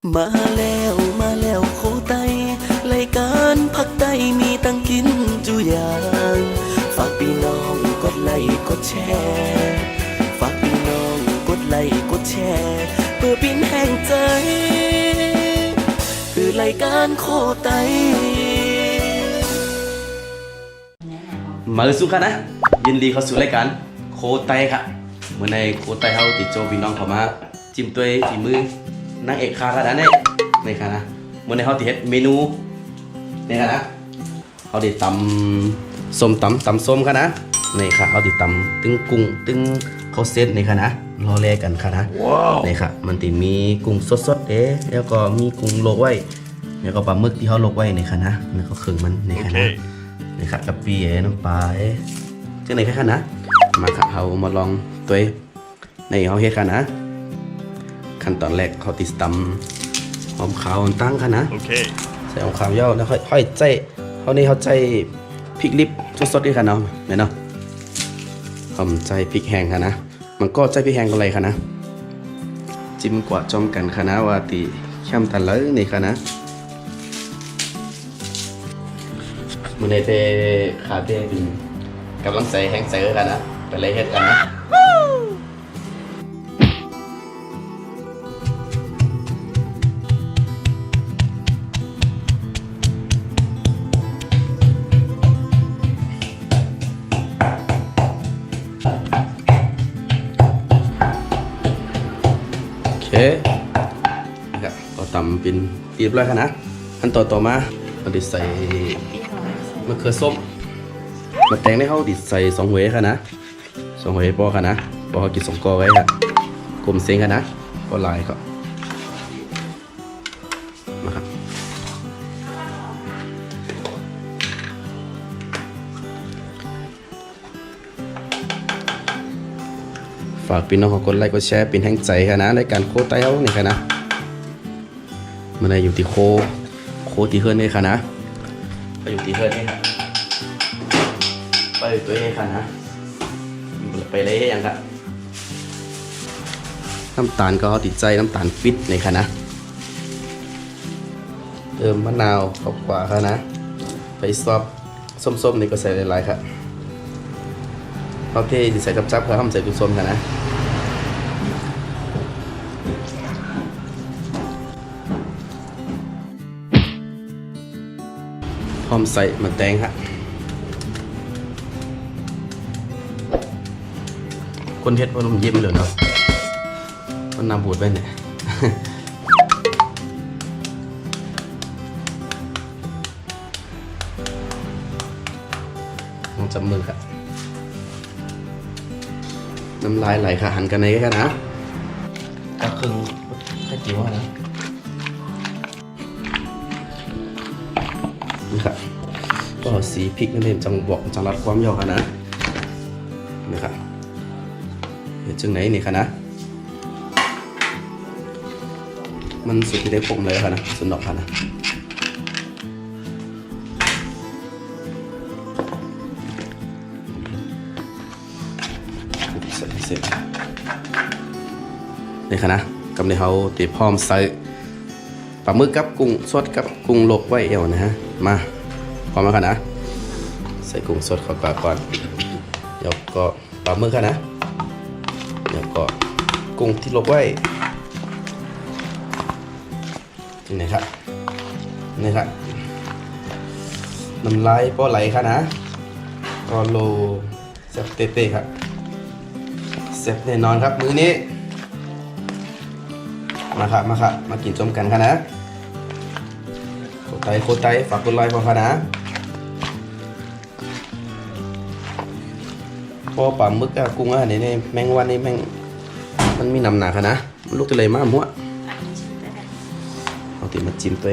มาแล้วมาแล้วโคไตรายการพักไตมีตั้งกินจุอย่างฝากพี่น้องกดไลค์กดแชร์ฝากพี่น้องกดไลค์กดแชร์เพื่อเป็นแห่งใจคือรายการโคไตมาสู้กันนะยินดีเข้าสู่รายการโคไตค่ะเมื่อในโคไตเฮาติดโจพี่น้องเข้ามาจิ้มตัวฝีมือนางเอกคาค่ะนะในค่ะนะเมื่อในเฮาติเฮ็ดเมนูในค่ะนะเฮาติตำส้มตำส้มค่ะนะในค่ะเฮาติตำตึงกุ้งตึงข้าวเส้นในค่ะนะรอแลกันค่ะนะในค่ะมันติมีกุ้งสดๆเด้แล้วก็มีกุ้งโลกไว้แล้วก็ปลาหมึกที่เฮาโลกไว้ในค่ะนะแล้วก็เครื่องมันในค่ะนะนี่ครับกะปิน้ำปลาจังไหนครับนะมาครับเรามาลองตัวในเขาเฮ็ดกันนะขั้นตอนแรกเขาติดตำหอมขาวตั้งกันนะใส่หอมขาวย่อแล้วค่อยใจเขานี่เขาใจพริกลิบสดๆด้วยกันเนาะเนี่ยเนาะหอมใจพริกแห้งกันนะมันก็ใจพริกแห้งกันเลยค่ะนะจิ้มกว่าจอมกันค่ะนะว่าตีเข้มตันเลยนี่ค่ะนะมือในเตขาเตเป็นกำลังใจแห้งใจกันนะไปเลยเฮ็ดกันนะโอเคนะครับก็ตำเป็นตีบเลยกันนะขั้นตอนต่อมาเราดิใส่มะเขือส้มมาแตงได้เข้าดิใส่2หัวค่ะนะ2หัวปอค่ะนะปอกิน2กอไว้ค่ะกลมเซ็งค่ะนะก็ลายก็มาครับฝากพี่น้องกดไลค์กดแชร์เป็นแห่งใจค่ะนะในการโคไต้เฮานี่ค่ะนะมันได้อยู่ที่โคที่เฮือนนี่ค่ะนะไปอยู่ที่เฮือนนี่ค่ะไปอยู่ตัวเองค่ะนะไปเลยยังค่ะน้ำตาลก็ติดใจน้ำตาลฟิตในค่ะนะเติมมะนาวเข้ากว่าค่ะนะไปซอสส้มๆนี่ก็ใส่หลายๆค่ะโอเคใส่จับๆค่ะห้ามใส่ตุ้มส้มค่ะนะพร้อมใส่มะแตงฮะคนเฮ็ดว่าลมเย็นเลยเนาะมันน้ำบูดไปเนี่ยลองจับมือครับน้ำลายไหลค่ะหันกันในกันนะก็ครึ่งแค่จิ๋วนะนี่ครับก็สีพริกนั่นเองจังบอกจังรัดความยาวค่ะนะนี่ครับเห็นจึงไหนนี่ค่ะนะมันสุดที่ได้ผมเลยค่ะนะสุดดอกค่ะนะเสร็จนี่ค่ะนะกำลังเขาตีพร้อมใส่ปลาหมึกกับกุ้งสดกับกุ้งลวกไว้เอวนะฮะมาพร้อมแล้วค่ะนะใส่กุ้งสดเข้าไปก่อนเดี๋ยวก็ปลาหมึกค่ะนะเดี๋ยวก็กุ้งที่ลวกไว้นี่ครับนี่ครับน้ำลายป้อไหลค่ะนะก็โลเซฟเต้ๆครับเซฟแน่นอนครับมื้อนี้มาครับมากินส้มกันค่ะนะโคไตฝากกดไลค์พอค่ะนะพอปลาหมึกกับกุ้งอันนี้แมงวันนี่แมงมันมีน้ำหนักค่ะนะมันลูกทะเลมากมั่วเอาติมาจิ้มตัว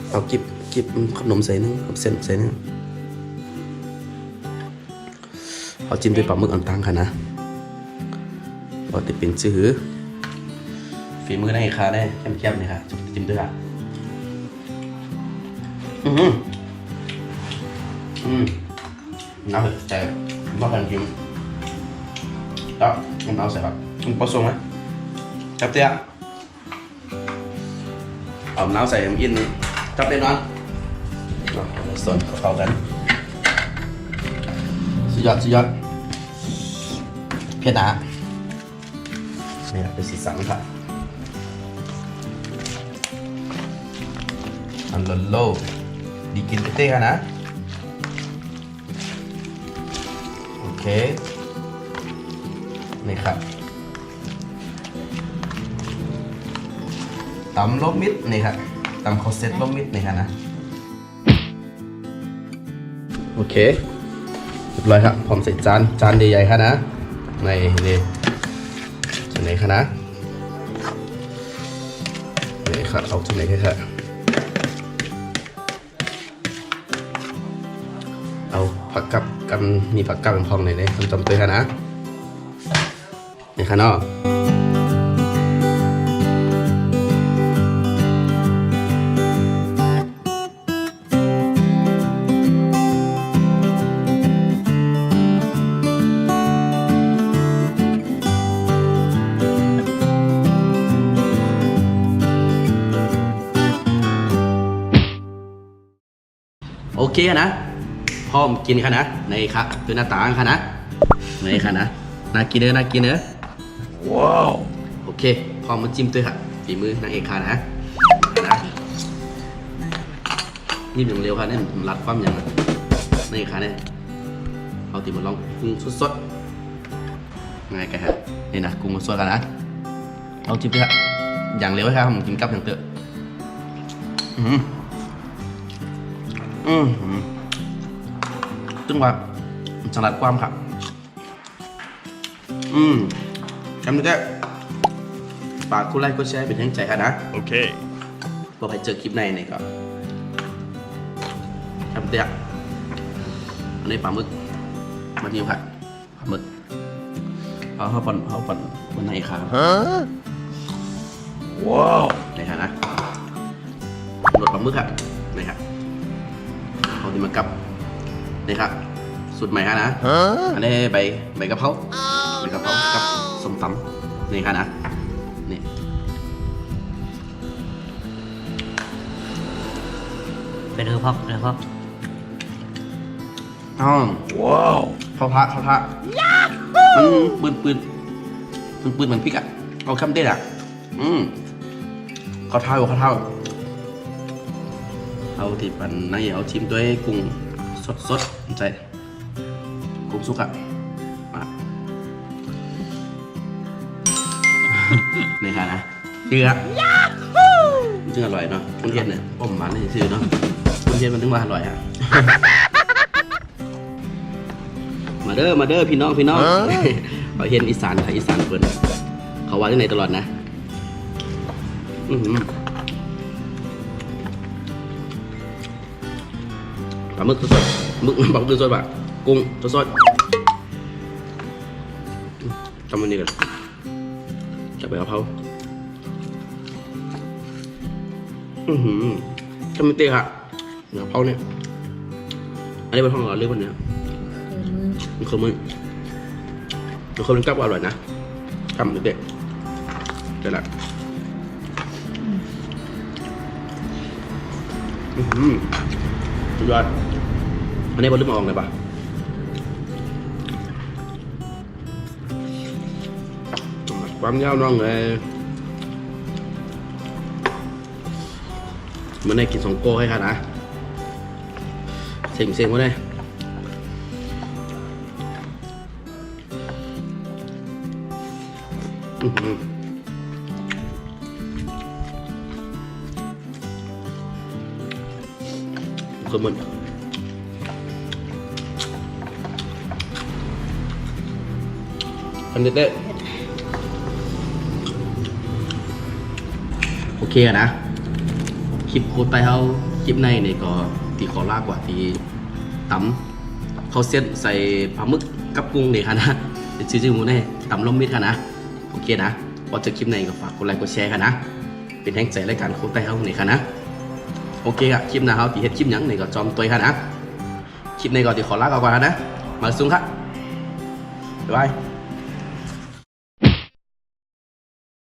เอากิบขนมใส่นึงเอาเส้นใส่นึงเอาจิ้มด้วยปลาหมึกอันตังค่ะนะพอติเป็นชื่อฝีมือได้ค่ะได้แคบๆนี่ค่ะจิ้มด้วยค่ะน้ำแต่ว่ากันกิน đó không tao sẽ không có xuống á chắp chưa ẩm não sẽ yên chắp lên nóส่วนเข้ากันสุดยอดเพียรนะนี่เป็นสีสันครับอันโลดีกินเต้ๆกันนะโอเคนี่ครับตำลบมิดนี่ครับตำคอเซ็ตลบมิดนี่ครับนะโอเคเรียบร้อยครับพร้อมใส่จานใหญ่ๆครับนะในนี่ส่วนไหนครับนะนี่ครับเอาส่วนไหนครับเอาผักกับกันมีผักกับพองไหนเนี่ยจำตัวครับนะนี่ครับเนาะโอเคนะพร้อมกินค่ะนะในค่ะคือหน้าตาค่ะนะในค่ะนะน่ากินเนอะว้าวโอเคพร้อมมาจิ้มด้วยค่ะฝีมือนางเอกค่ะนะนี่อย่างเร็วค่ะเนี่ยผมรัดความอย่างในค่ะเนี่ยเอาติมาลองกุ้งสดๆไงกันฮะนี่นะกุ้งสดกันนะเอาจิ้มด้วยค่ะอย่างเร็วค่ะผมกินกับอย่างเตอะตึงว่าสลัดความครับจำได้ฝากกดไลค์กดแชร์เป็นแรงใจครับนะโอเคพอไปเจอคลิปในนี่ก็จำเตียอันนี้ปลาหมึกมาจิ้มครับปลาหมึกเขาปั่นบนไหนครับว้าวนี่ครับนะรสปลาหมึกครับนี่ครับเอาที่มากับนี่ครับสูตรใหม่ครับนะอันนี้ใบกะเพรากับส้มตำนี่ครับนะนี่เป็นพ่อว้าวเข้าท่ามันปืนเหมือนพริกอ่ะเอาคำเด็ดอ่ะเข้าท่าเอาที่ปั่นในเอาชิมด้วยกุ้งสดใจกุ้งสุกอ่ะมานี่ค่ะนะเชื่ออร่อยเนาะคุณเทียนเนี่ยป้อมหวานนี่ชื่อเนาะคุณเทียนมันถึงว่าอร่อยฮะมาเด้อพี่น้องเขาเห็นอีสานเปิดเขาว่าที่ไหนตลอดนะปลาหมึกสดปลาหมึกสดแบบกุ้งสดทำมันนี่กันจับไปเอาเผาทำมันเตะค่ะเดี๋ยวเผาเนี่ยอันนี้เป็นห้องเราเรียกว่าเนี้ยมันคือมันกับอร่อยนะทำเด็กเดี๋ยวละสุดยอดอันนี้บอลลืมออกเลยปะความยาวน้องเลยมันได้กินสองโก้ให้ค่ะนะเซ็งมาเลยคือมันอันเด็ดโอเคนะคลิปโคตรไปเขาคลิปในเนี่ยก็ตีขอลากกว่าตีตำเขาเส้นใส่ปลาหมึกกับกุ้งเนี่ยค่ะนะชื่อหมูเนี่ยตำล้มมิดค่ะนะโอเคนะพอเจอคลิปในก็ฝากกดไลค์กดแชร์ค่ะนะเป็นแห่งใจรายการโคตรไปเขาเนี่ยค่ะนะโอเคครับคลิปหน้าเขาตีเฮ็ดคลิปยังเนี่ยก็จอมตัวค่ะนะคลิปในก็ตีขอลากก่อนนะมาซุ้งครับบ๊ายบาย